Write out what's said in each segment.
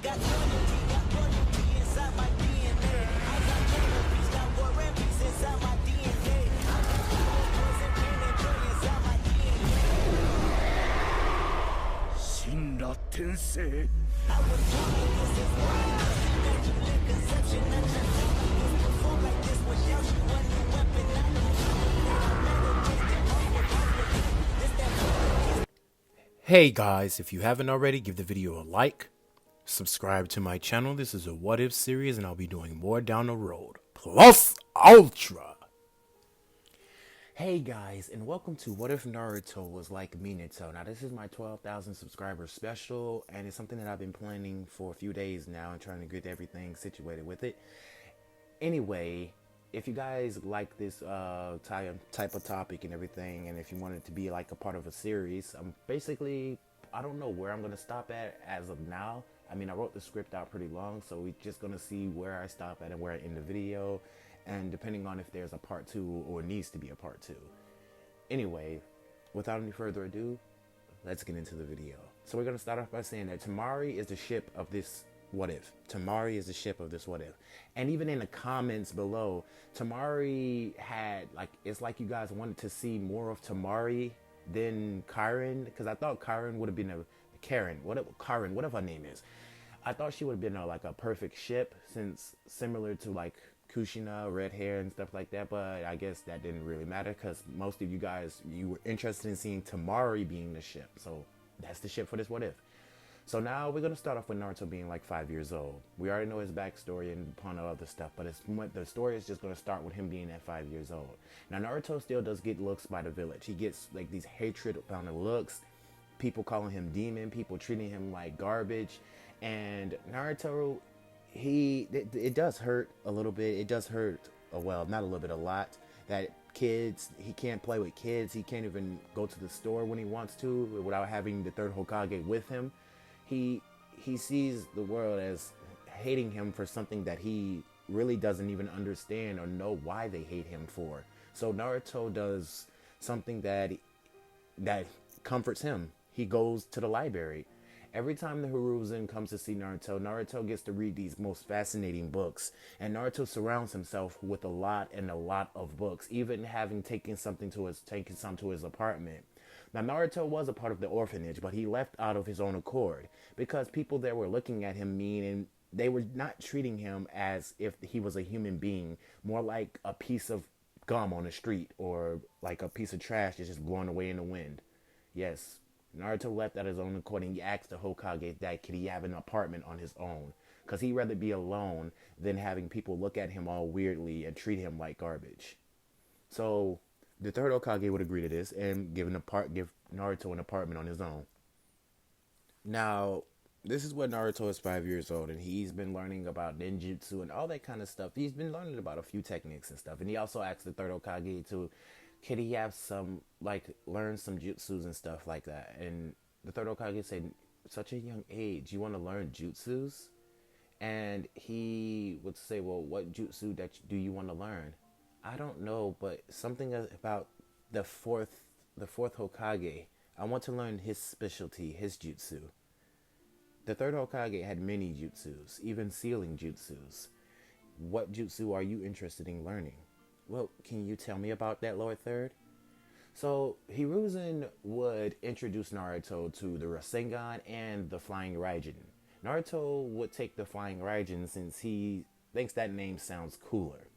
got loyalty, got royalty inside my DNA. I got inner peace, got war and peace inside my DNA. I got poison, pain, and joy inside my DNA. 死んだ天性 I was born like this, is why I immaculate conception. I just felt like this, perform like this. Without you, a new weapon. I know Hey guys, if you haven't already, give the video a like, subscribe to my channel. This is a what if series and I'll be doing more down the road. Plus Ultra! Hey guys, and welcome to What If Naruto Was Like Minato. Now this is my 12,000 subscribers special, and it's something that I've been planning for a few days now and trying to get everything situated with it. Anyway, if you guys like this type of topic and everything, and if you want it to be like a part of a series, I don't know where I'm going to stop at as of now. I mean, I wrote the script out pretty long, so we're just going to see where I stop at and where I end the video, and depending on if there's a part 2 or needs to be a part 2. Anyway, without any further ado, let's get into the video. So we're going to start off by saying that Tamari is the ship of this what if. Tamari is the ship of this what if. And even in the comments below, Tamari had, like, it's like you guys wanted to see more of Tamari than Karen, because I thought Karen would have been whatever her name is. I thought she would have been like a perfect ship, since similar to like Kushina, red hair and stuff like that, but I guess that didn't really matter because most of you guys, you were interested in seeing Tamari being the ship. So that's the ship for this what if. So now we're going to start off with Naruto being like 5 years old. We already know his backstory and a ton of other stuff, but the story is just going to start with him being at 5 years old. Now Naruto still does get looks by the village. He gets like these hatred bound looks, people calling him demon, people treating him like garbage. And Naruto, it does hurt a little bit. It does hurt, well, not a little bit, a lot, that kids, he can't play with kids. He can't even go to the store when he wants to without having the third Hokage with him. He sees the world as hating him for something that he really doesn't even understand or know why they hate him for. So Naruto does something that comforts him. He goes to the library. Every time the Hiruzen comes to see Naruto, Naruto gets to read these most fascinating books. And Naruto surrounds himself with a lot of books, even having taken some to his apartment. Now, Naruto was a part of the orphanage, but he left out of his own accord because people there were looking at him mean, and they were not treating him as if he was a human being, more like a piece of gum on the street or like a piece of trash that's just blown away in the wind. Yes, Naruto left out his own accord, and he asked the Hokage that could he have an apartment on his own, because he'd rather be alone than having people look at him all weirdly and treat him like garbage. So the third Hokage would agree to this and give Naruto an apartment on his own. Now, this is when Naruto is 5 years old, and he's been learning about ninjutsu and all that kind of stuff. He's been learning about a few techniques and stuff, and he also asked the third Hokage could he have some, like, learn some jutsus and stuff like that. And the third Hokage said, such a young age, you want to learn jutsus? And he would say, well, what jutsu do you want to learn? I don't know, but something about the fourth Hokage. I want to learn his specialty, his jutsu. The third Hokage had many jutsus, even sealing jutsus. What jutsu are you interested in learning? Well, can you tell me about that, Lord Third? So Hiruzen would introduce Naruto to the Rasengan and the Flying Raijin. Naruto would take the Flying Raijin since he thinks that name sounds cooler,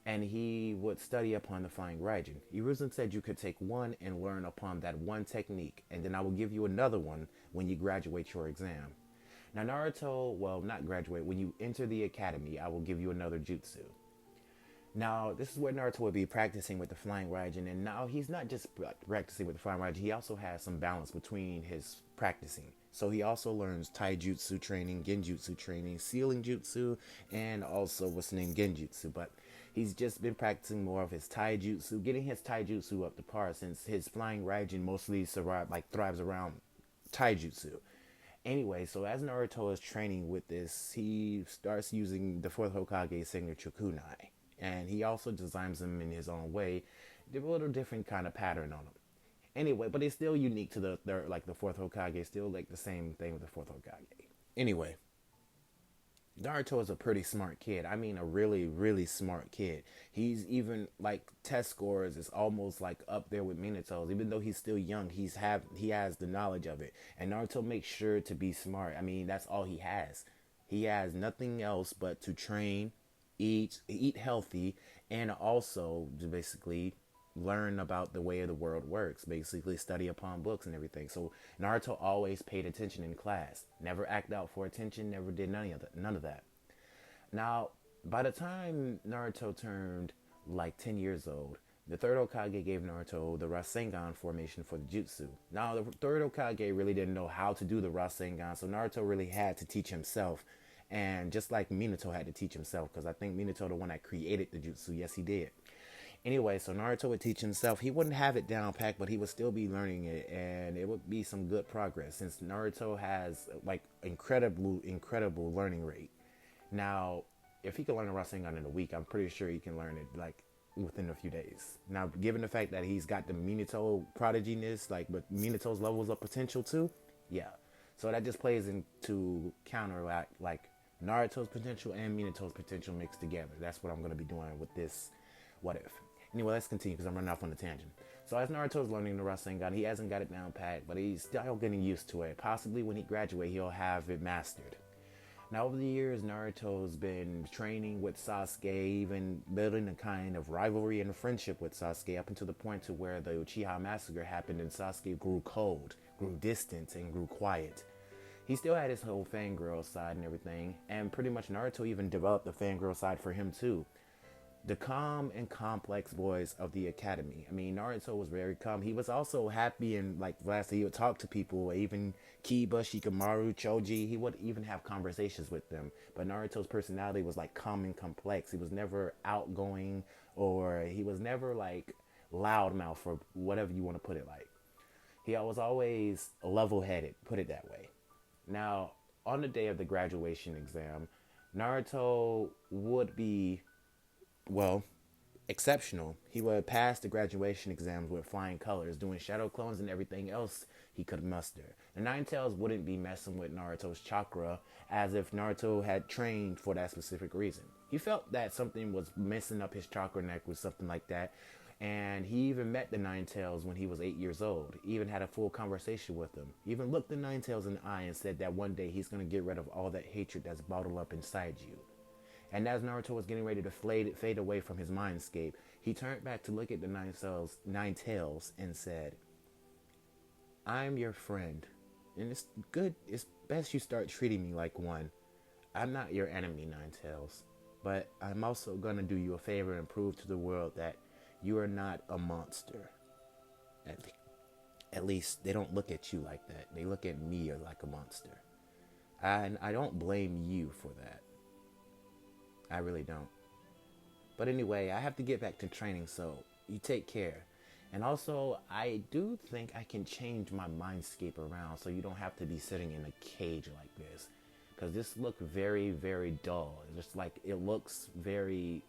and he would study upon the Flying Raijin. Hiruzen said you could take one and learn upon that one technique, and then I will give you another one when you graduate your exam. Now Naruto, well, not graduate, when you enter the academy, I will give you another jutsu. Now, this is where Naruto would be practicing with the Flying Raijin, and now he's not just practicing with the Flying Raijin, he also has some balance between his practicing. So he also learns Taijutsu training, Genjutsu training, Sealing Jutsu, and also what's named Genjutsu. But he's just been practicing more of his Taijutsu, getting his Taijutsu up to par, since his Flying Raijin mostly thrives around Taijutsu. Anyway, so as Naruto is training with this, he starts using the fourth Hokage's signature kunai. And he also designs them in his own way. They're a little different kind of pattern on them. Anyway, but it's still unique to the fourth Hokage. Still like the same thing with the fourth Hokage. Anyway, Naruto is a pretty smart kid. I mean, a really, really smart kid. He's even like test scores is almost like up there with Minato's. Even though he's still young, he has the knowledge of it. And Naruto makes sure to be smart. I mean, that's all he has. He has nothing else but to train, eat healthy, and also to basically learn about the way of the world works, basically study upon books and everything. So Naruto always paid attention in class, never act out for attention, never did none of that. Now, by the time Naruto turned like 10 years old, the third Hokage gave Naruto the Rasengan formation for the jutsu. Now, the third Hokage really didn't know how to do the Rasengan, so Naruto really had to teach himself. And just like Minato had to teach himself, because I think Minato the one that created the jutsu. Yes, he did. Anyway, so Naruto would teach himself. He wouldn't have it down packed, but he would still be learning it, and it would be some good progress since Naruto has like incredible learning rate. Now, if he can learn a Rasengan in a week, I'm pretty sure he can learn it like within a few days. Now, given the fact that he's got the Minato prodiginess, like with Minato's levels of potential too, yeah. So that just plays into counteract like Naruto's potential and Minato's potential mixed together. That's what I'm going to be doing with this what if. Anyway, let's continue because I'm running off on a tangent. So as Naruto's learning the Rasengan, he hasn't got it down pat, but he's still getting used to it. Possibly when he graduates, he'll have it mastered. Now, over the years, Naruto's been training with Sasuke, even building a kind of rivalry and friendship with Sasuke up until the point to where the Uchiha massacre happened and Sasuke grew cold, grew distant, and grew quiet. He still had his whole fangirl side and everything, and pretty much Naruto even developed the fangirl side for him too. The calm and complex voice of the academy. I mean, Naruto was very calm. He was also happy and like lastly, he would talk to people, even Kiba, Shikamaru, Choji. He would even have conversations with them. But Naruto's personality was like calm and complex. He was never outgoing or he was never like loudmouth or whatever you want to put it like. He was always level headed, put it that way. Now, on the day of the graduation exam, Naruto would be well, exceptional. He would pass the graduation exams with flying colors, doing shadow clones and everything else he could muster. The Nine Tails wouldn't be messing with Naruto's chakra as if Naruto had trained for that specific reason. He felt that something was messing up his chakra neck with something like that. And he even met the Nine Tails when he was 8 years old. He even had a full conversation with them. He even looked the Nine Tails in the eye and said that one day he's going to get rid of all that hatred that's bottled up inside you. And as Naruto was getting ready to fade away from his mindscape, he turned back to look at the nine tails and said, I'm your friend. And it's best you start treating me like one. I'm not your enemy, Nine Tails. But I'm also going to do you a favor and prove to the world that you are not a monster. At least they don't look at you like that. They look at me like a monster. And I don't blame you for that. I really don't. But anyway, I have to get back to training, so you take care. And also, I do think I can change my mindscape around so you don't have to be sitting in a cage like this. Because this looked very, very dull. It's just like it looks very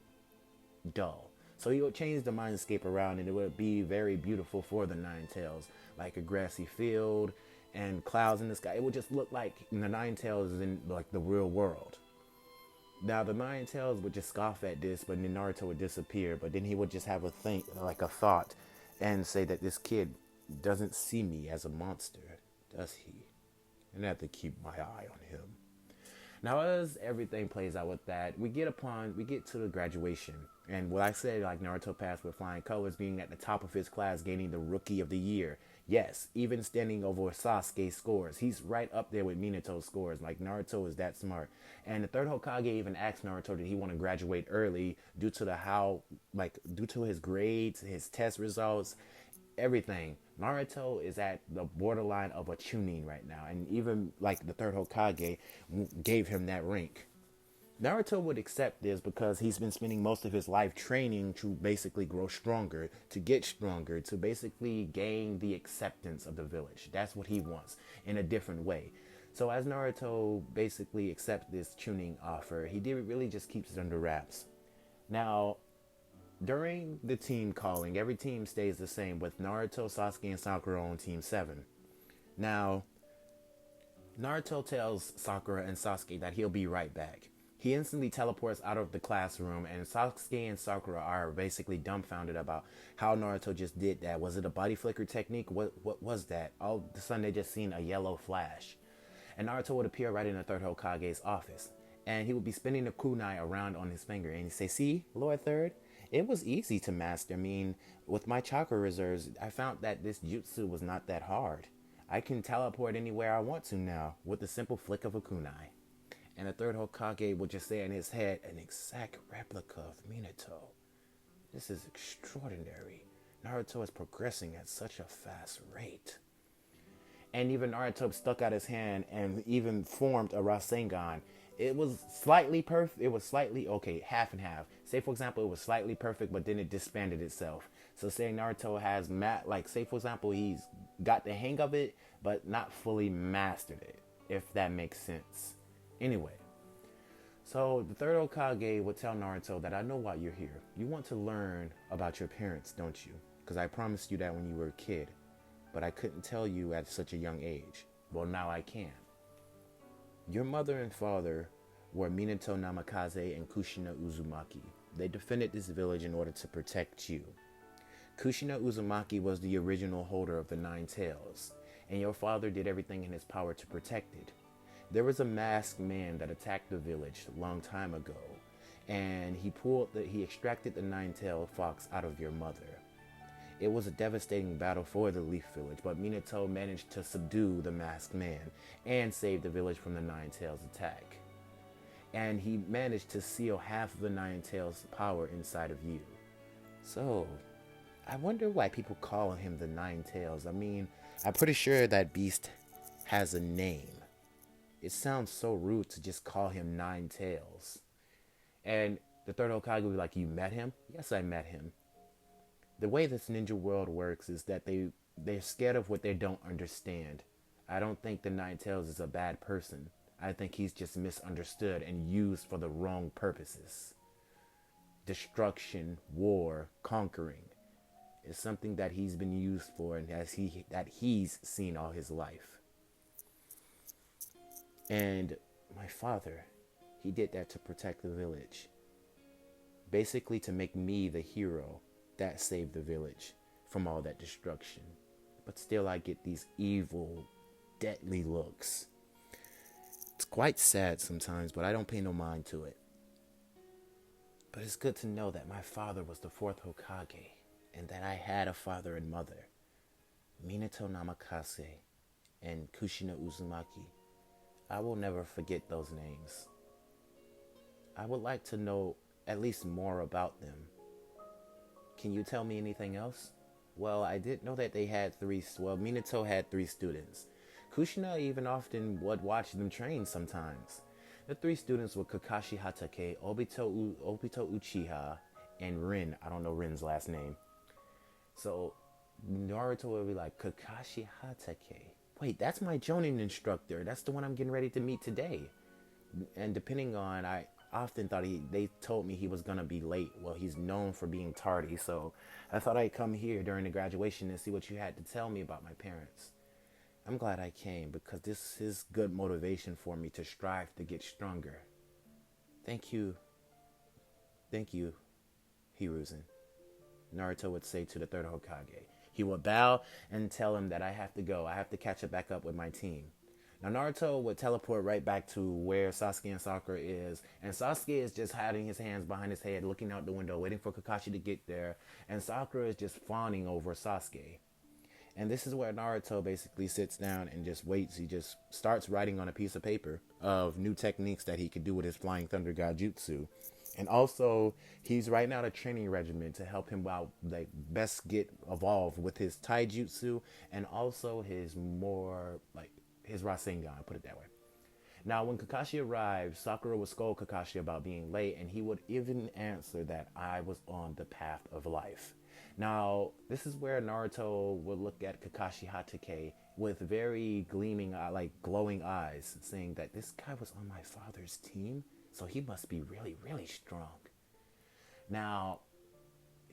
dull. So he would change the mindscape around and it would be very beautiful for the Nine Tails. Like a grassy field and clouds in the sky. It would just look like the Nine Tails is in like the real world. Now the Nine Tails would just scoff at this, but then Naruto would disappear. But then he would just have a thought, and say that this kid doesn't see me as a monster, does he? And I have to keep my eye on him. Now as everything plays out with that, we get to the graduation. And what I said, like Naruto passed with flying colors, being at the top of his class, gaining the Rookie of the Year. Yes, even standing over Sasuke's scores. He's right up there with Minato's scores. Like, Naruto is that smart. And the third Hokage even asked Naruto did he want to graduate early due to his grades, his test results, everything. Naruto is at the borderline of a Chunin right now. And even, like, the third Hokage gave him that rank. Naruto would accept this because he's been spending most of his life training to basically grow stronger, to get stronger, to basically gain the acceptance of the village. That's what he wants in a different way. So as Naruto basically accepts this tuning offer, he did really just keeps it under wraps. Now, during the team calling, every team stays the same with Naruto, Sasuke, and Sakura on Team 7. Now, Naruto tells Sakura and Sasuke that he'll be right back. He instantly teleports out of the classroom, and Sasuke and Sakura are basically dumbfounded about how Naruto just did that. Was it a body flicker technique? What was that? All of a sudden, they just seen a yellow flash. And Naruto would appear right in the third Hokage's office. And he would be spinning the kunai around on his finger. And he'd say, see, Lord Third, it was easy to master. I mean, with my chakra reserves, I found that this jutsu was not that hard. I can teleport anywhere I want to now with the simple flick of a kunai. And the third Hokage would just say in his head, an exact replica of Minato. This is extraordinary. Naruto is progressing at such a fast rate. And even Naruto stuck out his hand and even formed a Rasengan. It was slightly perfect. It was slightly, okay, half and half. Say, for example, it was slightly perfect, but then it disbanded itself. So say Naruto has, say, for example, he's got the hang of it, but not fully mastered it, if that makes sense. Anyway, so the third Hokage would tell Naruto that I know why you're here. You want to learn about your parents, don't you? Because I promised you that when you were a kid, but I couldn't tell you at such a young age. Well, now I can. Your mother and father were Minato Namikaze and Kushina Uzumaki. They defended this village in order to protect you. Kushina Uzumaki was the original holder of the Nine Tails, and your father did everything in his power to protect it. There was a masked man that attacked the village a long time ago, and he extracted the nine-tailed fox out of your mother. It was a devastating battle for the Leaf Village, but Minato managed to subdue the masked man and save the village from the Nine Tails attack. And he managed to seal half of the Nine Tails' power inside of you. So, I wonder why people call him the Nine Tails. I mean, I'm pretty sure that beast has a name. It sounds so rude to just call him Nine Tails. And the third Hokage would be like, you met him? Yes, I met him. The way this ninja world works is that they're scared of what they don't understand. I don't think the Nine Tails is a bad person. I think he's just misunderstood and used for the wrong purposes. Destruction, war, conquering is something that he's been used for and that he's seen all his life. And my father, he did that to protect the village. Basically to make me the hero that saved the village from all that destruction. But still I get these evil, deadly looks. It's quite sad sometimes, but I don't pay no mind to it. But it's good to know that my father was the fourth Hokage, and that I had a father and mother, Minato Namikaze and Kushina Uzumaki. I will never forget those names. I would like to know at least more about them. Can you tell me anything else? Well, I did know that they had Minato had 3 students. Kushina even often would watch them train sometimes. The 3 students were Kakashi Hatake, Obito Uchiha, and Rin. I don't know Rin's last name. So Naruto would be like, Kakashi Hatake. Wait, that's my Chunin instructor. That's the one I'm getting ready to meet today. And depending on, I often thought they told me he was going to be late. Well, he's known for being tardy. So I thought I'd come here during the graduation and see what you had to tell me about my parents. I'm glad I came because this is good motivation for me to strive to get stronger. Thank you. Thank you, Hiruzen. Naruto would say to the third Hokage. He would bow and tell him that I have to go. I have to catch it back up with my team. Now Naruto would teleport right back to where Sasuke and Sakura is. And Sasuke is just hiding his hands behind his head, looking out the window, waiting for Kakashi to get there. And Sakura is just fawning over Sasuke. And this is where Naruto basically sits down and just waits. He just starts writing on a piece of paper of new techniques that he could do with his Flying Thunder God Jutsu. And also, he's writing out a training regimen to help him out, like, best get evolved with his Taijutsu and also his his Rasengan, put it that way. Now, when Kakashi arrived, Sakura would scold Kakashi about being late, and he would even answer that I was on the path of life. Now, this is where Naruto would look at Kakashi Hatake with very glowing eyes, saying that this guy was on my father's team. So he must be really, really strong. Now,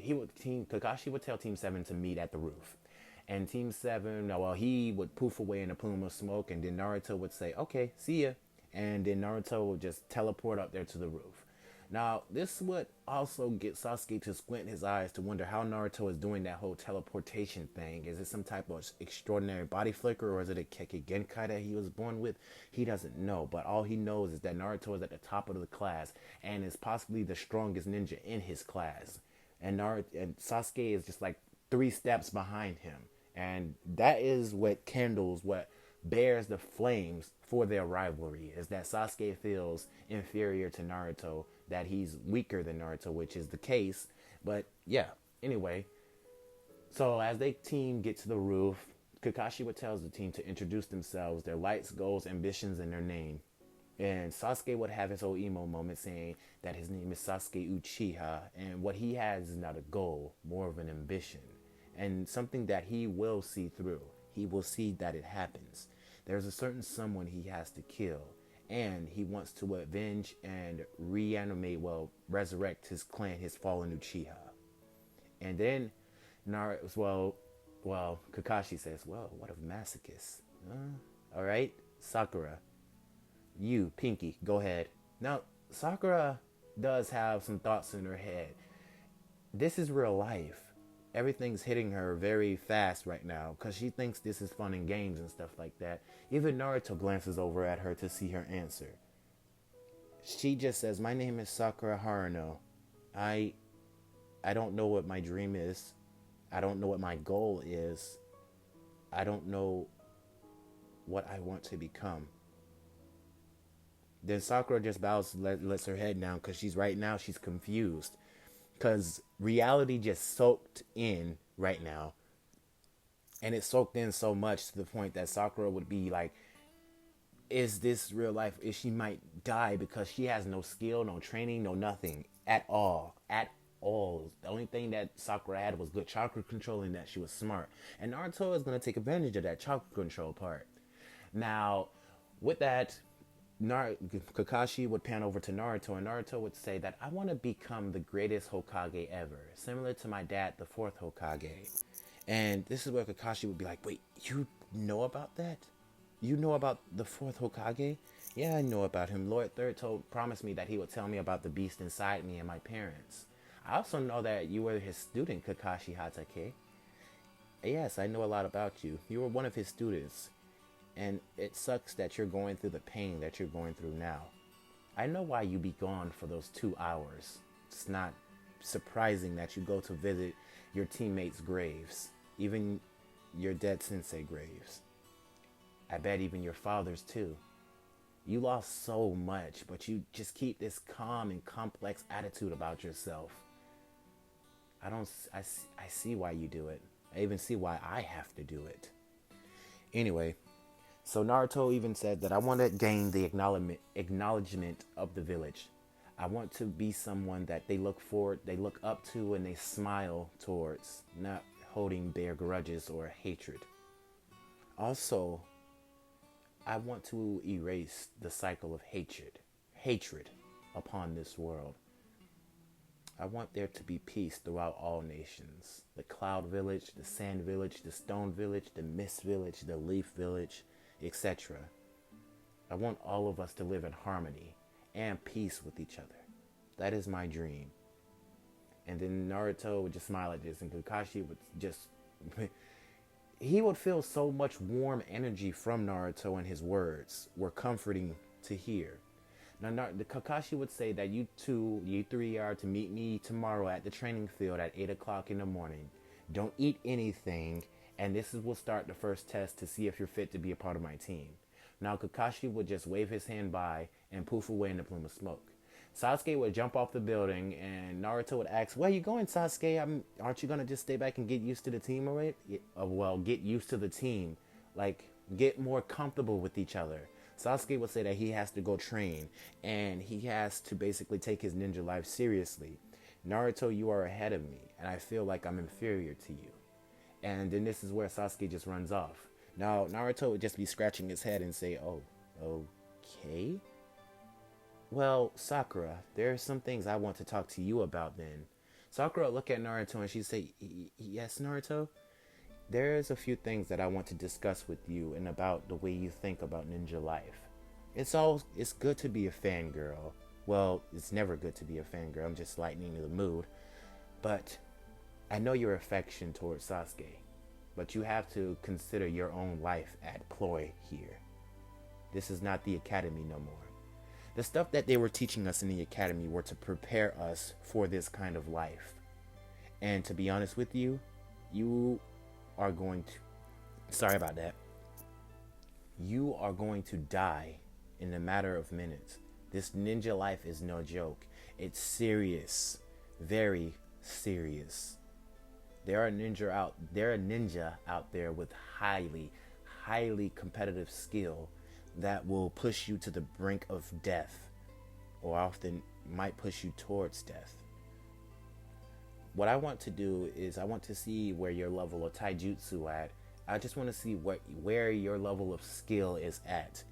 Kakashi would tell Team 7 to meet at the roof. And Team 7, he would poof away in a plume of smoke. And then Naruto would say, okay, see ya. and then Naruto will just teleport up there to the roof. Now, this would also get Sasuke to squint his eyes to wonder how Naruto is doing that whole teleportation thing. Is it some type of extraordinary body flicker, or is it a Kekkei Genkai that he was born with? He doesn't know, but all he knows is that Naruto is at the top of the class and is possibly the strongest ninja in his class. And Sasuke is just like 3 steps behind him. And that is what bears the flames for their rivalry, is that Sasuke feels inferior to Naruto, that he's weaker than Naruto, which is the case. But yeah, anyway, so as they team get to the roof, Kakashi would tells the team to introduce themselves, their lights, goals, ambitions, and their name. And Sasuke would have his whole emo moment saying that his name is Sasuke Uchiha, and what he has is not a goal, more of an ambition, and something that he will see through. He will see that it happens. There's a certain someone he has to kill, and he wants to avenge and resurrect his clan, his fallen Uchiha. And then Kakashi says, well, what of masochists? All right, Sakura, you, Pinky, go ahead. Now, Sakura does have some thoughts in her head. This is real life. Everything's hitting her very fast right now because she thinks this is fun and games and stuff like that. Even Naruto glances over at her to see her answer. She just says, my name is Sakura Haruno. I don't know what my dream is. I don't know what my goal is. I don't know what I want to become. Then Sakura just bows, lets her head down because she's confused. Because reality just soaked in right now. And it soaked in so much to the point that Sakura would be like, is this real life? She might die because she has no skill, no training, no nothing at all. At all. The only thing that Sakura had was good chakra control and that she was smart. And Naruto is going to take advantage of that chakra control part. Now, with that, Kakashi would pan over to Naruto, and Naruto would say that I want to become the greatest Hokage ever, similar to my dad, the 4th Hokage. And this is where Kakashi would be like, wait, you know about that? You know about the 4th Hokage? Yeah, I know about him. Lord Third promised me that he would tell me about the beast inside me and my parents. I also know that you were his student, Kakashi Hatake. Yes, I know a lot about you. You were one of his students. And it sucks that you're going through the pain that you're going through now. I know why you be gone for those 2 hours. It's not surprising that you go to visit your teammates' graves, even your dead sensei graves. I bet even your father's too. You lost so much, but you just keep this calm and complex attitude about yourself. I see why you do it. I even see why I have to do it. Anyway, so Naruto even said that I want to gain the acknowledgement of the village. I want to be someone that they look up to, and they smile towards, not holding their grudges or hatred. Also, I want to erase the cycle of hatred upon this world. I want there to be peace throughout all nations. The Cloud Village, the Sand Village, the Stone Village, the Mist Village, the Leaf Village, etc. I want all of us to live in harmony and peace with each other. That is my dream. And then Naruto would just smile at this, and Kakashi would just... he would feel so much warm energy from Naruto, and his words were comforting to hear. Now, the Kakashi would say that you three are to meet me tomorrow at the training field at 8 o'clock in the morning. Don't eat anything, and will start the first test to see if you're fit to be a part of my team. Now, Kakashi would just wave his hand by and poof away in a plume of smoke. Sasuke would jump off the building, and Naruto would ask, where are you going, Sasuke? Aren't you going to just stay back and get used to the team already? Get used to the team. Like, get more comfortable with each other. Sasuke would say that he has to go train, and he has to basically take his ninja life seriously. Naruto, you are ahead of me, and I feel like I'm inferior to you. And then this is where Sasuke just runs off. Now, Naruto would just be scratching his head and say, oh, okay? Well, Sakura, there are some things I want to talk to you about then. Sakura would look at Naruto and she'd say, yes, Naruto? There's a few things that I want to discuss with you and about the way you think about ninja life. It's good to be a fangirl. Well, it's never good to be a fangirl. I'm just lightening the mood. But I know your affection towards Sasuke. But you have to consider your own life at ploy here. This is not the academy no more. The stuff that they were teaching us in the academy were to prepare us for this kind of life. And to be honest with you, you are going to, sorry about that, you are going to die in a matter of minutes. This ninja life is no joke. It's serious, very serious. There are ninja out there with highly competitive skill that will push you to the brink of death, or often might push you towards death. What I want to do is I want to see where your level of taijutsu at. I just want to see where your level of skill is at.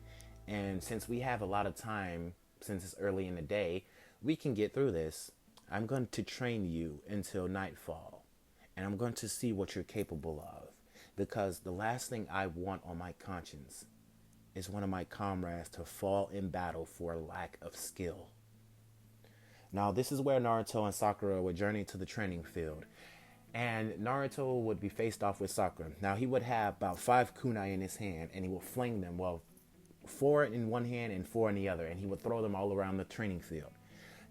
And since we have a lot of time, since it's early in the day, we can get through this. I'm going to train you until nightfall. And I'm going to see what you're capable of. Because the last thing I want on my conscience is one of my comrades to fall in battle for lack of skill. Now, this is where Naruto and Sakura would journey to the training field. And Naruto would be faced off with Sakura. Now, he would have about 5 kunai in his hand, and he would fling them, well, 4 in one hand and 4 in the other, and he would throw them all around the training field.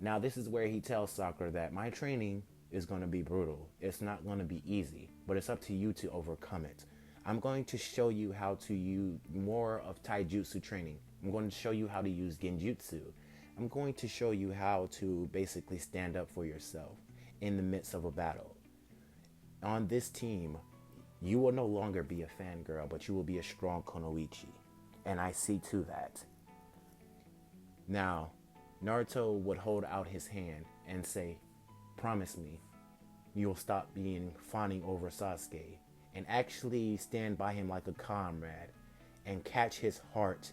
Now, this is where he tells Sakura that my training is going to be brutal. It's not going to be easy, but it's up to you to overcome it. I'm going to show you how to use more of taijutsu training. I'm going to show you how to use genjutsu. I'm going to show you how to basically stand up for yourself in the midst of a battle. On this team, you will no longer be a fangirl, but you will be a strong Konoichi. And I see to that. Now, Naruto would hold out his hand and say, promise me you'll stop fawning over Sasuke and actually stand by him like a comrade and catch his heart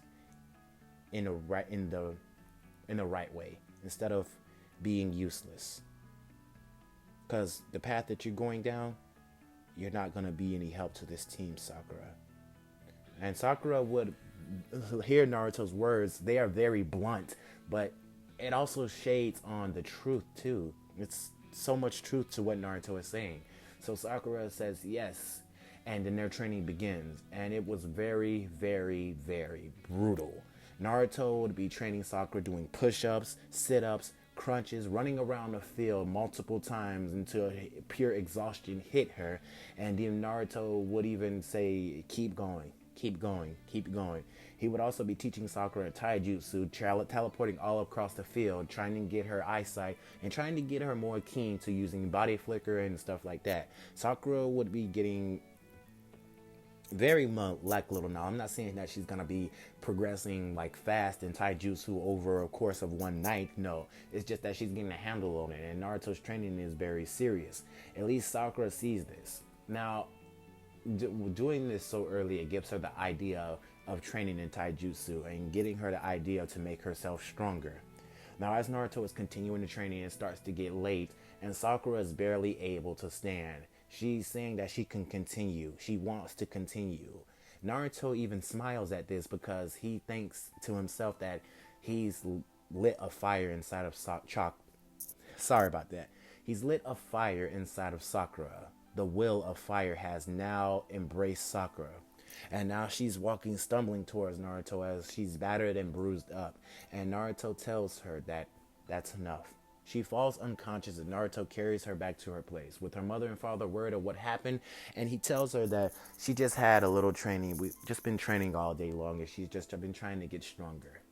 in the right way instead of being useless. Because the path that you're going down, you're not going to be any help to this team, Sakura. And Sakura would hear Naruto's words. They are very blunt, but it also shades on the truth too. It's so much truth to what Naruto is saying. So Sakura says yes, and then their training begins. And it was very, very, very brutal. Naruto would be training Sakura doing push-ups, sit-ups, crunches, running around the field multiple times until pure exhaustion hit her. And then Naruto would even say, keep going, keep going, keep going. He would also be teaching Sakura taijutsu, teleporting all across the field, trying to get her eyesight and trying to get her more keen to using body flicker and stuff like that. Sakura would be getting very molecular now. I'm not saying that she's gonna be progressing like fast in taijutsu over a course of one night. No, it's just that she's getting a handle on it, and Naruto's training is very serious. At least Sakura sees this. Now, doing this so early, it gives her the idea of training in taijutsu and getting her the idea to make herself stronger. Now, as Naruto is continuing the training, it starts to get late, and Sakura is barely able to stand. She's saying that she can continue. She wants to continue. Naruto even smiles at this because he thinks to himself that he's lit a fire inside of Sorry about that. He's lit a fire inside of Sakura. The will of fire has now embraced Sakura. And now she's walking, stumbling towards Naruto as she's battered and bruised up. And Naruto tells her that that's enough. She falls unconscious and Naruto carries her back to her place with her mother and father word of what happened. And he tells her that she just had a little training. We've just been training all day long and she's just been trying to get stronger.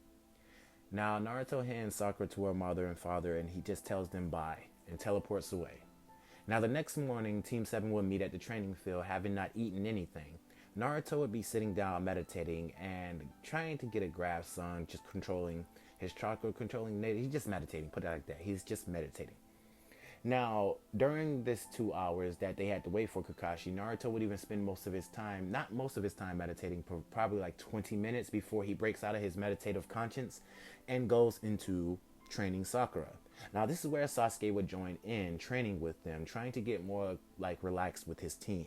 Now Naruto hands Sakura to her mother and father and he just tells them bye and teleports away. Now the next morning, Team 7 would meet at the training field having not eaten anything. Naruto would be sitting down meditating and trying to get a grasp on just controlling his chakra, he's just meditating, put it like that. He's just meditating. Now, during this 2 hours that they had to wait for Kakashi, Naruto would even spend most of his time, not most of his time meditating, probably like 20 minutes before he breaks out of his meditative conscience and goes into training Sakura. Now, this is where Sasuke would join in, training with them, trying to get more like relaxed with his team.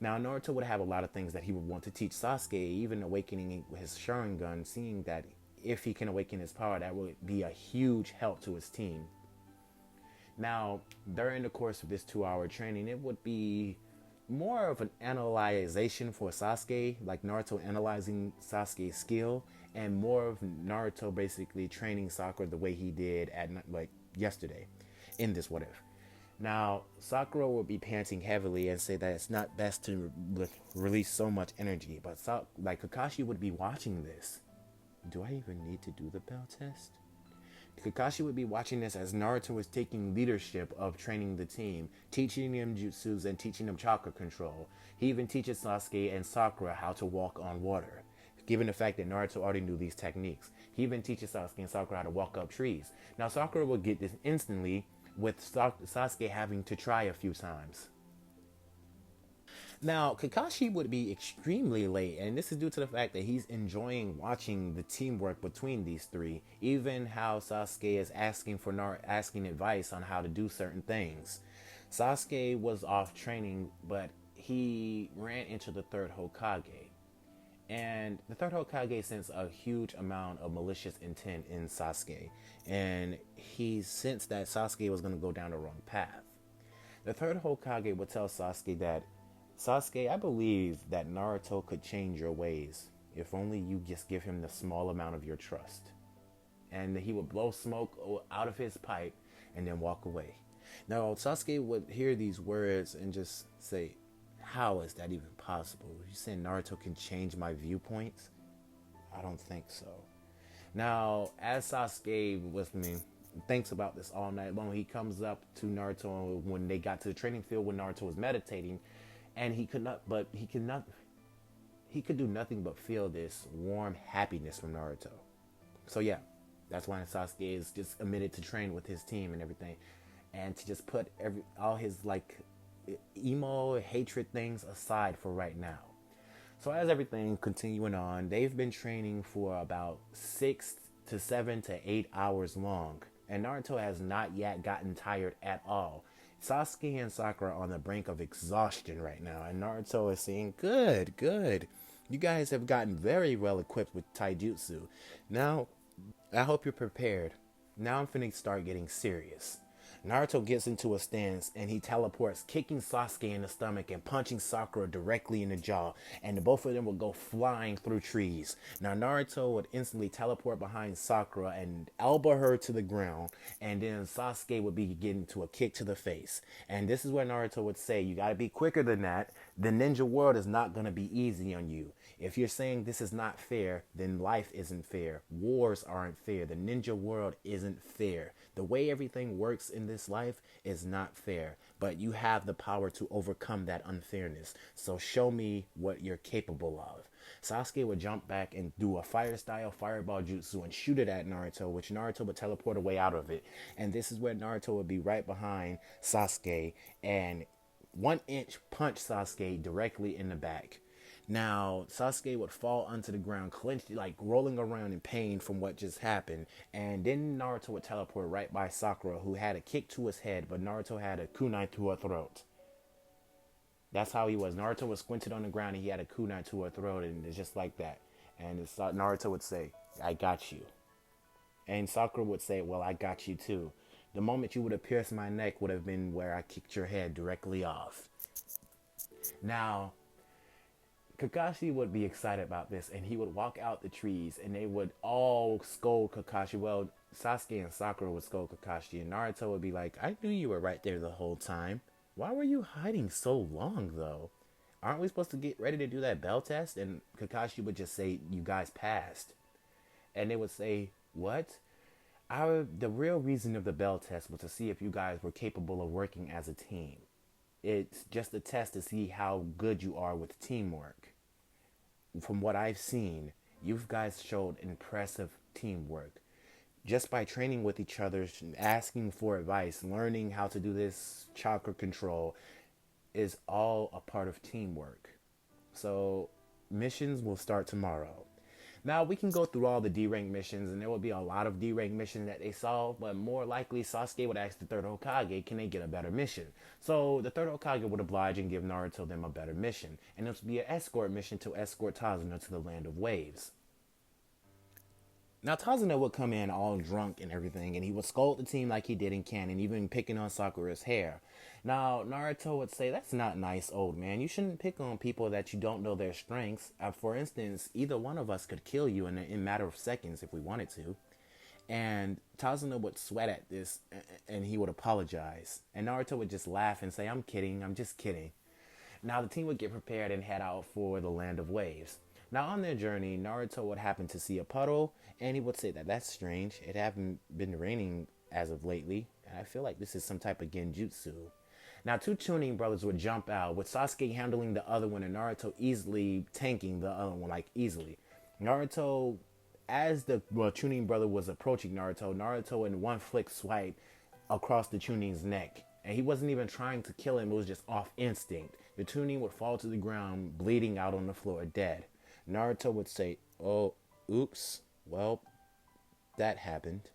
Now, Naruto would have a lot of things that he would want to teach Sasuke, even awakening his Sharingan, seeing that if he can awaken his power, that would be a huge help to his team. Now, during the course of this 2 hour training, it would be more of an analyzation for Sasuke, like Naruto analyzing Sasuke's skill, and more of Naruto basically training Sakura the way he did at like yesterday in this what if. Now, Sakura will be panting heavily and say that it's not best to release so much energy, but like Kakashi would be watching this. Do I even need to do the bell test? Kakashi would be watching this as Naruto is taking leadership of training the team, teaching them jutsus and teaching them chakra control. He even teaches Sasuke and Sakura how to walk on water, given the fact that Naruto already knew these techniques. He even teaches Sasuke and Sakura how to walk up trees. Now Sakura will get this instantly, with Sasuke having to try a few times. Now, Kakashi would be extremely late, and this is due to the fact that he's enjoying watching the teamwork between these three, even how Sasuke is asking advice on how to do certain things. Sasuke was off training, but he ran into the third Hokage. And the third Hokage sensed a huge amount of malicious intent in Sasuke. And he sensed that Sasuke was going to go down the wrong path. The third Hokage would tell Sasuke that, Sasuke, I believe that Naruto could change your ways if only you just give him the small amount of your trust. And he would blow smoke out of his pipe and then walk away. Now, Sasuke would hear these words and just say, how is that even possible? You saying Naruto can change my viewpoints? I don't think so. Now, as Sasuke thinks about this all night long, he comes up to Naruto when they got to the training field when Naruto was meditating, and he could do nothing but feel this warm happiness from Naruto. So yeah, that's why Sasuke is just admitted to train with his team and everything, and to just put all his like emo hatred things aside for right now. So as everything continuing on, they've been training for about 6 to 7 to 8 hours long, and Naruto has not yet gotten tired at all. Sasuke and Sakura are on the brink of exhaustion right now, and Naruto is saying, good, you guys have gotten very well equipped with taijutsu. Now, I hope you're prepared. Now I'm finna start getting serious. Naruto gets into a stance and he teleports, kicking Sasuke in the stomach and punching Sakura directly in the jaw, and the both of them will go flying through trees. Now Naruto would instantly teleport behind Sakura and elbow her to the ground, and then Sasuke would be getting to a kick to the face. And this is where Naruto would say, you gotta be quicker than that. The ninja world is not gonna be easy on you. If you're saying this is not fair, then life isn't fair. Wars aren't fair. The ninja world isn't fair. The way everything works in this life is not fair, but you have the power to overcome that unfairness. So show me what you're capable of. Sasuke would jump back and do a fire style fireball jutsu and shoot it at Naruto, which Naruto would teleport away out of it. And this is where Naruto would be right behind Sasuke and 1-inch punch Sasuke directly in the back. Now, Sasuke would fall onto the ground, clenched, like rolling around in pain from what just happened. And then Naruto would teleport right by Sakura, who had a kick to his head, but Naruto had a kunai to her throat. That's how he was. Naruto was squinted on the ground and he had a kunai to her throat, and it's just like that. And Naruto would say, I got you. And Sakura would say, well, I got you too. The moment you would have pierced my neck would have been where I kicked your head directly off. Now, Kakashi would be excited about this, and he would walk out the trees, and they would all scold Kakashi. Well, Sasuke and Sakura would scold Kakashi, and Naruto would be like, I knew you were right there the whole time. Why were you hiding so long, though? Aren't we supposed to get ready to do that bell test? And Kakashi would just say, you guys passed. And they would say, what? The real reason of the bell test was to see if you guys were capable of working as a team. It's just a test to see how good you are with teamwork. From what I've seen, you guys showed impressive teamwork. Just by training with each other, asking for advice, learning how to do this chakra control is all a part of teamwork. So missions will start tomorrow. Now, we can go through all the D-rank missions, and there will be a lot of D-rank missions that they solve, but more likely Sasuke would ask the third Hokage, can they get a better mission? So the third Hokage would oblige and give Naruto them a better mission, and this would be an escort mission to escort Tazuna to the Land of Waves. Now Tazuna would come in all drunk and everything, and he would scold the team like he did in canon, even picking on Sakura's hair. Now Naruto would say, "That's not nice, old man. You shouldn't pick on people that you don't know their strengths. For instance, either one of us could kill you in a matter of seconds if we wanted to." And Tazuna would sweat at this, and he would apologize. And Naruto would just laugh and say, "I'm kidding. I'm just kidding." Now the team would get prepared and head out for the land of waves. Now on their journey, Naruto would happen to see a puddle, and he would say that that's strange. It haven't been raining as of lately, and I feel like this is some type of genjutsu. Now two Chunin brothers would jump out, with Sasuke handling the other one and Naruto easily tanking the other one, like easily. Naruto, as the Chunin brother was approaching Naruto in one flick swipe across the Chunin's neck. And he wasn't even trying to kill him, it was just off instinct. The Chunin would fall to the ground, bleeding out on the floor, dead. Naruto would say, "Oh, oops, well, that happened."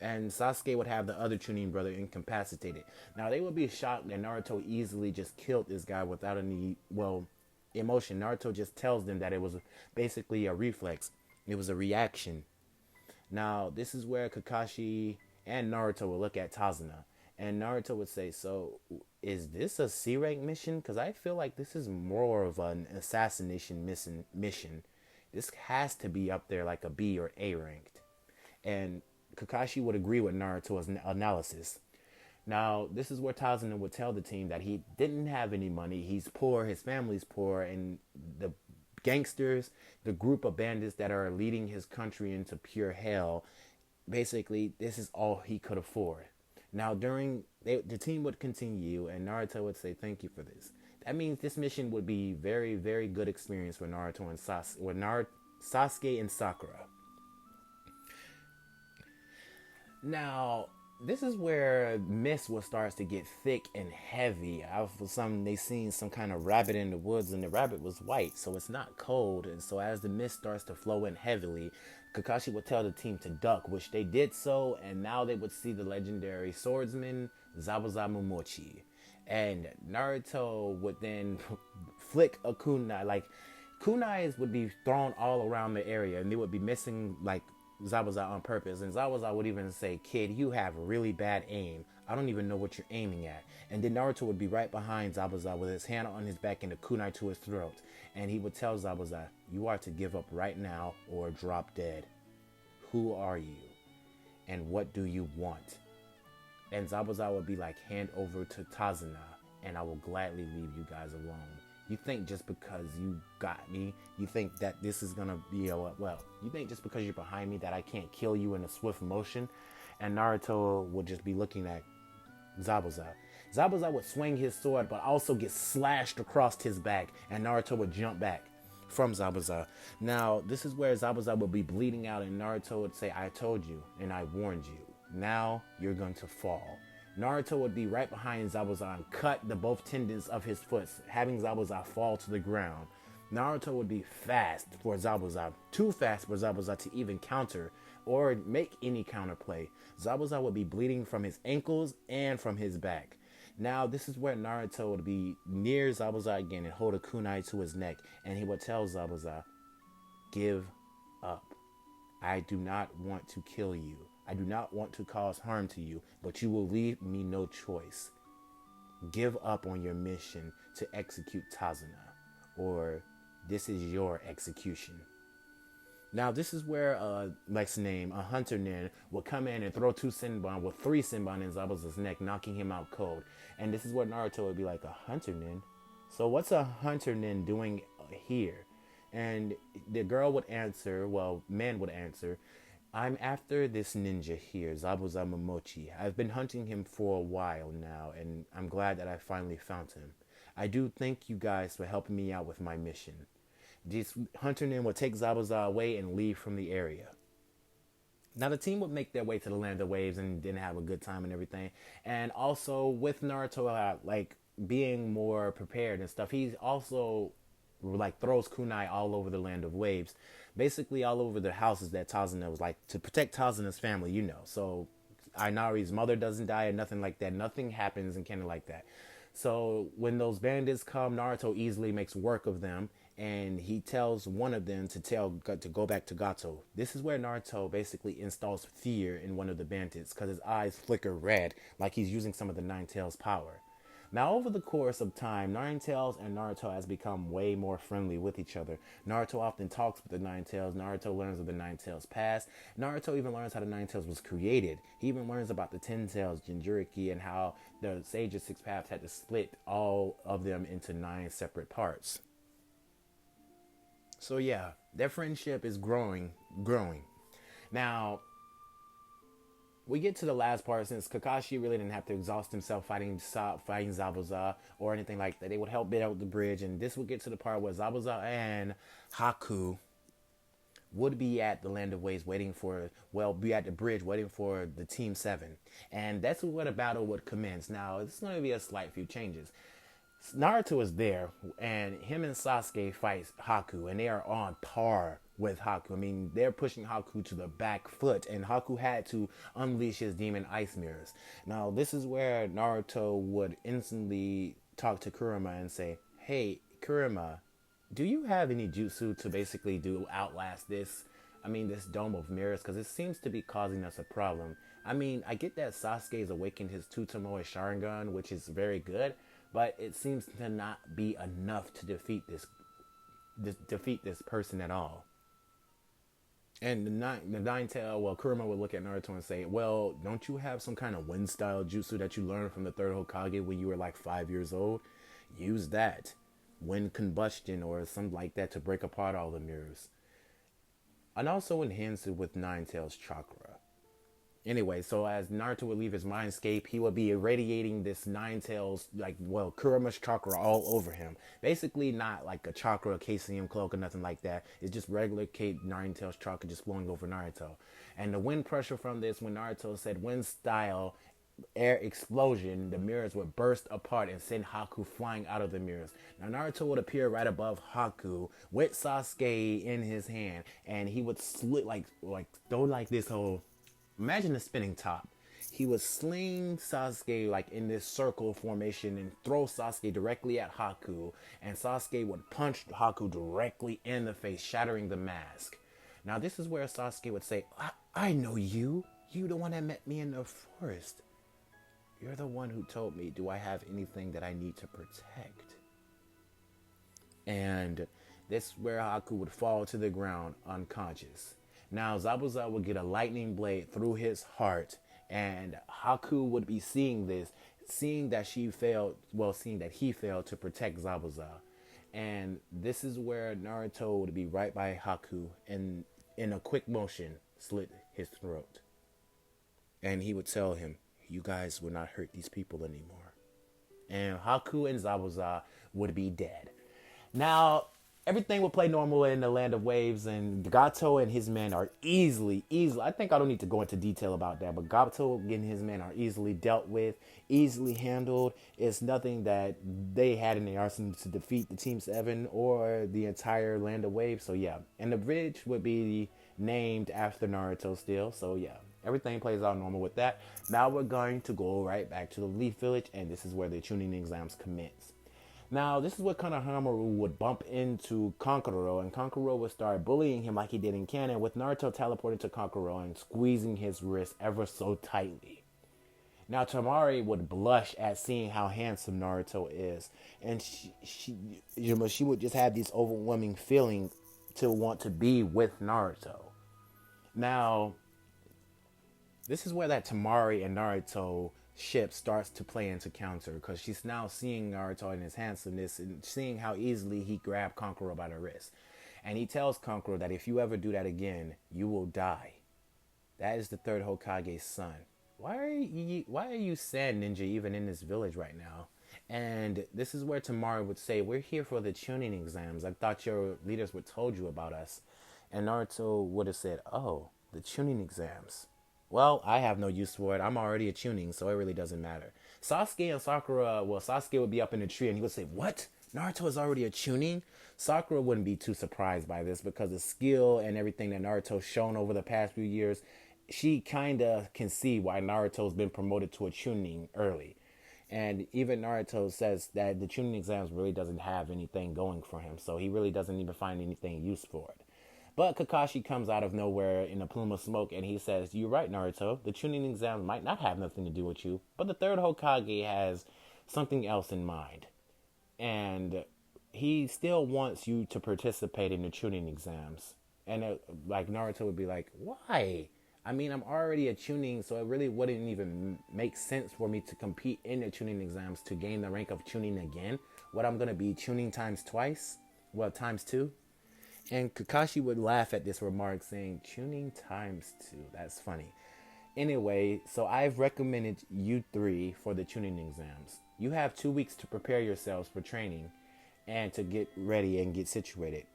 And Sasuke would have the other Chunin brother incapacitated. Now they would be shocked that Naruto easily just killed this guy without any, emotion. Naruto just tells them that it was basically a reflex. It was a reaction. Now this is where Kakashi and Naruto would look at Tazuna. And Naruto would say, "So, is this a C rank mission? Because I feel like this is more of an assassination mission. This has to be up there like a B or A ranked." And Kakashi would agree with Naruto's analysis. Now, this is where Tazuna would tell the team that he didn't have any money. He's poor, his family's poor, and the gangsters, the group of bandits that are leading his country into pure hell, basically, this is all he could afford. Now, the team would continue, and Naruto would say, "Thank you for this." That means this mission would be very, very good experience for Naruto and Sasuke and Sakura. Now, this is where mist will starts to get thick and heavy. For some, they seen some kind of rabbit in the woods, and the rabbit was white, so it's not cold. And so as the mist starts to flow in heavily, Kakashi would tell the team to duck, which they did so, and now they would see the legendary swordsman Zabuza Momochi. And Naruto would then flick a kunai. Like, kunais would be thrown all around the area, and they would be missing, like, Zabuza on purpose. And Zabuza would even say, "Kid, you have really bad aim. I don't even know what you're aiming at." And then Naruto would be right behind Zabuza with his hand on his back and a kunai to his throat. And he would tell Zabuza, "You are to give up right now or drop dead. Who are you? And what do you want?" And Zabuza would be like, "Hand over to Tazuna, and I will gladly leave you guys alone. You think just because you got me, you think that this is gonna be you think just because you're behind me that I can't kill you in a swift motion?" And Naruto would just be looking at Zabuza. Zabuza would swing his sword, but also get slashed across his back, and Naruto would jump back from Zabuza. Now, this is where Zabuza would be bleeding out, and Naruto would say, "I told you, and I warned you. Now you're going to fall." Naruto would be right behind Zabuza and cut both tendons of his foot, having Zabuza fall to the ground. Naruto would be fast for Zabuza, too fast for Zabuza to even counter or make any counterplay. Zabuza would be bleeding from his ankles and from his back. Now, this is where Naruto would be near Zabuza again and hold a kunai to his neck, and he would tell Zabuza, "Give up. I do not want to kill you. I do not want to cause harm to you, but you will leave me no choice. Give up on your mission to execute Tazuna, or this is your execution." Now, this is where, a Hunter Nin will come in and throw three Senbon in Zabuza's neck, knocking him out cold. And this is where Naruto would be like, "A Hunter Nin? So what's a Hunter Nin doing here?" And the girl would answer, man would answer, "I'm after this ninja here, Zabuza Momochi. I've been hunting him for a while now, and I'm glad that I finally found him. I do thank you guys for helping me out with my mission." This Hunter Nin would take Zabuza away and leave from the area. Now the team would make their way to the land of waves and then have a good time and everything. And also with Naruto, being more prepared and stuff, he also throws kunai all over the land of waves, basically all over the houses that Tazuna was to protect Tazuna's family, So Ainari's mother doesn't die or nothing like that. Nothing happens in canon like that. So when those bandits come, Naruto easily makes work of them, and he tells one of them to go back to Gato. This is where Naruto basically installs fear in one of the bandits because his eyes flicker red, like he's using some of the Nine Tails power. Now, over the course of time, Ninetales and Naruto has become way more friendly with each other. Naruto often talks with the Ninetales. Naruto learns of the Ninetales past. Naruto even learns how the Ninetales was created. He even learns about the Ten Tails, Jinchuriki, and how the Sage of Six Paths had to split all of them into 9 separate parts. So yeah, their friendship is growing. Now, we get to the last part since Kakashi really didn't have to exhaust himself fighting Zabuza or anything like that. They would help build out the bridge, and this would get to the part where Zabuza and Haku would be at the Land of Waves be at the bridge waiting for the Team 7. And that's where the battle would commence. Now, it's going to be a slight few changes. Naruto is there, and him and Sasuke fight Haku, and they are on par with Haku. I mean, they're pushing Haku to the back foot, and Haku had to unleash his demon ice mirrors. Now, this is where Naruto would instantly talk to Kurama and say, "Hey, Kurama, do you have any jutsu to basically outlast this? I mean, this dome of mirrors, because it seems to be causing us a problem. I mean, I get that Sasuke's awakened his Tsutomu Sharingan, which is very good, but it seems to not be enough to defeat this person at all." And the nine tail, well, Kurama would look at Naruto and say, "Well, don't you have some kind of wind style jutsu that you learned from the third Hokage when you were like 5 years old? Use that. Wind combustion or something like that to break apart all the mirrors." And also enhance it with Nine Tails chakra. Anyway, so as Naruto would leave his mindscape, he would be irradiating this Nine Tails, Kurama's chakra all over him. Basically, not like a chakra, KCM cloak, or nothing like that. It's just regular Nine Tails chakra just flowing over Naruto. And the wind pressure from this, when Naruto said wind style air explosion, the mirrors would burst apart and send Haku flying out of the mirrors. Now Naruto would appear right above Haku with Sasuke in his hand, and he would slit throw like this whole. Imagine a spinning top. He would sling Sasuke like in this circle formation and throw Sasuke directly at Haku, and Sasuke would punch Haku directly in the face, shattering the mask. Now this is where Sasuke would say, I know you. You the one that met me in the forest. You're the one who told me, do I have anything that I need to protect? And this is where Haku would fall to the ground unconscious. Now Zabuza would get a lightning blade through his heart, and Haku would be seeing this, seeing that he failed to protect Zabuza. And this is where Naruto would be right by Haku and in a quick motion slit his throat. And he would tell him, "You guys will not hurt these people anymore." And Haku and Zabuza would be dead. Now, everything will play normal in the Land of Waves, and Gato and his men are easily, I think I don't need to go into detail about that, but Gato and his men are easily dealt with, easily handled. It's nothing that they had in their arsenal to defeat the Team 7 or the entire Land of Waves, so yeah. And the bridge would be named after Naruto still, so yeah. Everything plays out normal with that. Now we're going to go right back to the Leaf Village, and this is where the Chunin exams commence. Now, this is what Konohamaru would bump into Kankuro, and Kankuro would start bullying him like he did in canon, with Naruto teleporting to Kankuro and squeezing his wrist ever so tightly. Now, Tamari would blush at seeing how handsome Naruto is, and she would just have this overwhelming feeling to want to be with Naruto. Now, this is where that Tamari and Naruto ship starts to play into counter, because she's now seeing Naruto in his handsomeness and seeing how easily he grabbed Kankuro by the wrist. And he tells Kankuro that if you ever do that again, you will die. That is the third Hokage's son. Why are you sand ninja even in this village right now? And this is where Tamari would say, "We're here for the Chunin exams. I thought your leaders would told you about us." And Naruto would have said, "Oh, the Chunin exams. Well, I have no use for it. I'm already a Chunin, so it really doesn't matter." Sasuke and Sakura, Sasuke would be up in the tree and he would say, "What? Naruto is already a Chunin?" Sakura wouldn't be too surprised by this because the skill and everything that Naruto's shown over the past few years, she kind of can see why Naruto's been promoted to a Chunin early. And even Naruto says that the Chunin exams really doesn't have anything going for him, so he really doesn't even find anything use for it. But Kakashi comes out of nowhere in a plume of smoke and he says, "You're right, Naruto. The Chunin exams might not have nothing to do with you, but the third Hokage has something else in mind. And he still wants you to participate in the Chunin exams." And like Naruto would be like, "Why? I mean, I'm already a Chunin, so it really wouldn't even make sense for me to compete in the Chunin exams to gain the rank of Chunin again. What, I'm going to be Chunin times twice? Well, times two?" And Kakashi would laugh at this remark, saying, "Chunin times two. That's funny." Anyway, so I've recommended you three for the Chunin exams. You have 2 weeks to prepare yourselves for training and to get ready and get situated.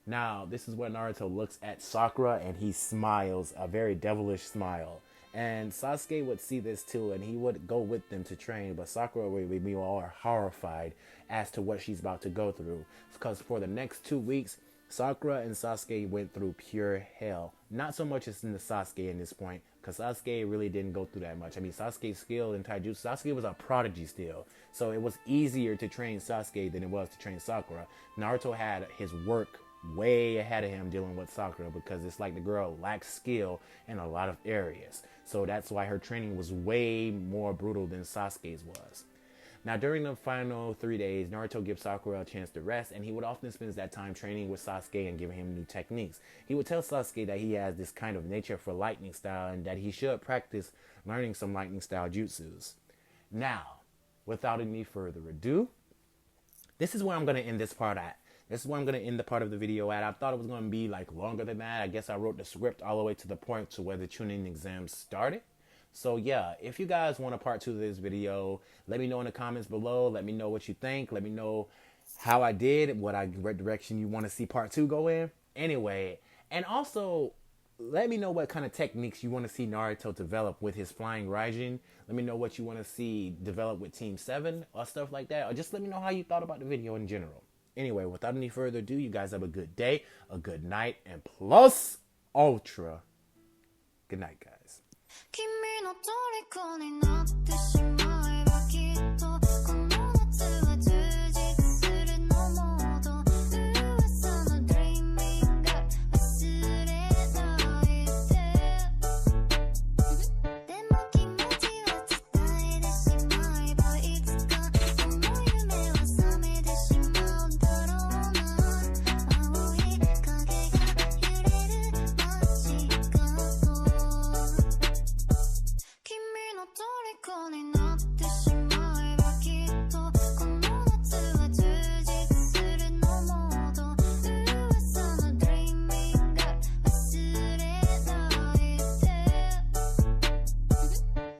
Now, this is where Naruto looks at Sakura and he smiles, a very devilish smile. And Sasuke would see this too and he would go with them to train, but Sakura would be more horrified as to what she's about to go through. Because for the next 2 weeks, Sakura and Sasuke went through pure hell. Not so much as in the Sasuke in this point, because Sasuke really didn't go through that much. I mean, Sasuke's skill in Taijutsu, Sasuke was a prodigy still. So it was easier to train Sasuke than it was to train Sakura. Naruto had his work way ahead of him dealing with Sakura because it's like the girl lacks skill in a lot of areas. So that's why her training was way more brutal than Sasuke's was. Now, during the final 3 days, Naruto gives Sakura a chance to rest, and he would often spend that time training with Sasuke and giving him new techniques. He would tell Sasuke that he has this kind of nature for lightning style and that he should practice learning some lightning style jutsus. Now, without any further ado, this is where I'm going to end this part at. This is where I'm going to end the part of the video at. I thought it was going to be like longer than that. I guess I wrote the script all the way to the point to where the Chunin exams started. So yeah, if you guys want a part 2 of this video, let me know in the comments below. Let me know what you think. Let me know how I did, what direction you want to see part 2 go in. Anyway, and also let me know what kind of techniques you want to see Naruto develop with his flying Raijin. Let me know what you want to see develop with Team 7 or stuff like that. Or just let me know how you thought about the video in general. Anyway, without any further ado, you guys have a good day, a good night, and plus ultra. Good night, guys. 君の虜になってしまう